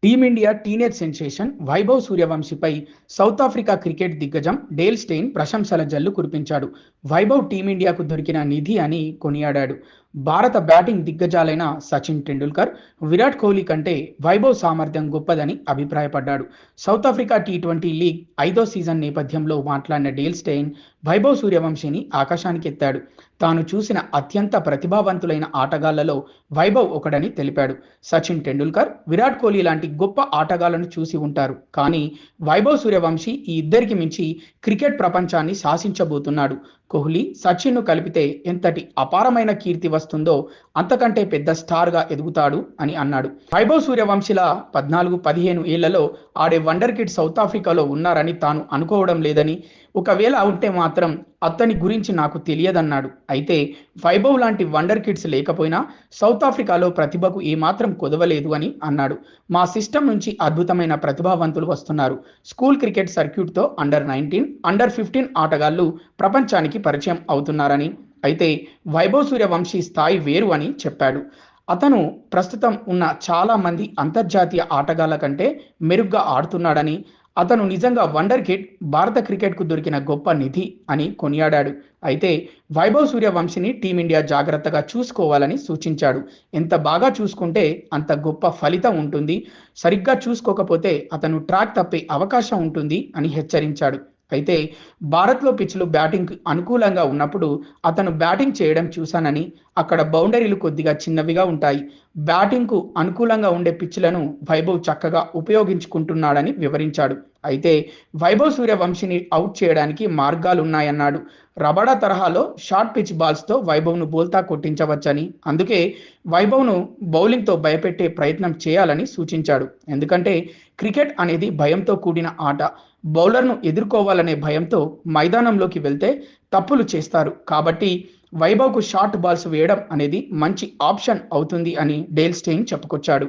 Team India teenage sensation Vaibhav సూర్యవంశీపై South Africa cricket దిగ్గజం Dale Steyn ప్రశంసల జల్లు కురిపించాడు. వైభవ్ టీమిండియాకు దొరికిన నిధి అని కొనియాడాడు. భారత బ్యాటింగ్ దిగ్గజాలైన సచిన్ టెండూల్కర్, విరాట్ కోహ్లీ కంటే వైభవ్ సామర్థ్యం గొప్పదని అభిప్రాయపడ్డాడు. సౌత్ ఆఫ్రికా టీ20 లీగ్ 5వ సీజన్ నేపథ్యంలో మాట్లాడిన డేల్ స్టెయిన్ వైభవ్ సూర్యవంశీని ఆకాశానికెత్తాడు. తాను చూసిన అత్యంత ప్రతిభావంతులైన ఆటగాళ్లలో వైభవ్ ఒకడని తెలిపాడు. సచిన్ టెండూల్కర్, విరాట్ కోహ్లీ లాంటి గొప్ప ఆటగాళ్లను చూసి ఉంటారు, కానీ వైభవ్ సూర్యవంశీ ఈ ఇద్దరికి మించి క్రికెట్ ప్రపంచాన్ని శాసించబోతున్నాడు. కోహ్లీ, సచిన్ను కలిపితే ఎంతటి అపారమైన కీర్తి వస్తుందో అంతకంటే పెద్ద స్టార్గా ఎదుగుతాడు అని అన్నాడు. వైభవ్ సూర్యవంశీల 14-15 ఏళ్లలో ఆడే వండర్ కిడ్ సౌత్ ఆఫ్రికాలో ఉన్నారని తాను అనుకోవడం లేదని, ఒకవేళ ఉంటే మాత్రం అతని గురించి నాకు తెలియదన్నాడు. అయితే వైభవ్ లాంటి వండర్ కిడ్స్ లేకపోయినా సౌత్ ఆఫ్రికాలో ప్రతిభకు ఏమాత్రం కొదవలేదు అని అన్నాడు. మా సిస్టమ్ నుంచి అద్భుతమైన ప్రతిభావంతులు వస్తున్నారు. స్కూల్ క్రికెట్ సర్క్యూట్తో అండర్-19, అండర్-15 ఆటగాళ్లు ప్రపంచానికి పరిచయం అవుతున్నారని, అయితే వైభవ్ సూర్యవంశీ స్థాయి వేరు అని చెప్పాడు. అతను ప్రస్తుతం ఉన్న చాలా మంది అంతర్జాతీయ ఆటగాళ్ల కంటే మెరుగ్గా ఆడుతున్నాడని, అతను నిజంగా వండర్ కిడ్, భారత క్రికెట్కు దొరికిన గొప్ప నిధి అని కొనియాడాడు. అయితే వైభవ్ సూర్యవంశీని టీమిండియా జాగ్రత్తగా చూసుకోవాలని సూచించాడు. ఎంత బాగా చూసుకుంటే అంత గొప్ప ఫలితం ఉంటుంది, సరిగ్గా చూసుకోకపోతే అతను ట్రాక్ తప్పే అవకాశం ఉంటుంది అని హెచ్చరించాడు. అయితే భారత్లో పిచ్లు బ్యాటింగ్కి అనుకూలంగా ఉన్నప్పుడు అతను బ్యాటింగ్ చేయడం చూశానని, అక్కడ బౌండరీలు కొద్దిగా చిన్నవిగా ఉంటాయి. బ్యాటింగ్కు అనుకూలంగా ఉండే పిచ్లను వైభవ్ చక్కగా ఉపయోగించుకుంటున్నాడని వివరించాడు. అయితే వైభవ్ సూర్యవంశీని అవుట్ చేయడానికి మార్గాలున్నాయన్నాడు. రబాడా తరహాలో షార్ట్ పిచ్ బాల్స్తో వైభవ్ను బోల్తా కొట్టించవచ్చని, అందుకే వైభవ్ను బౌలింగ్తో భయపెట్టే ప్రయత్నం చేయాలని సూచించాడు. ఎందుకంటే క్రికెట్ అనేది భయంతో కూడిన ఆట. బౌలర్ను ఎదుర్కోవాలనే భయంతో మైదానంలోకి వెళ్తే తప్పులు చేస్తారు. కాబట్టి వైభవ్కు షార్ట్ బాల్స్ వేయడం అనేది మంచి ఆప్షన్ అవుతుంది అని డేల్ స్టెయిన్ చెప్పుకొచ్చాడు.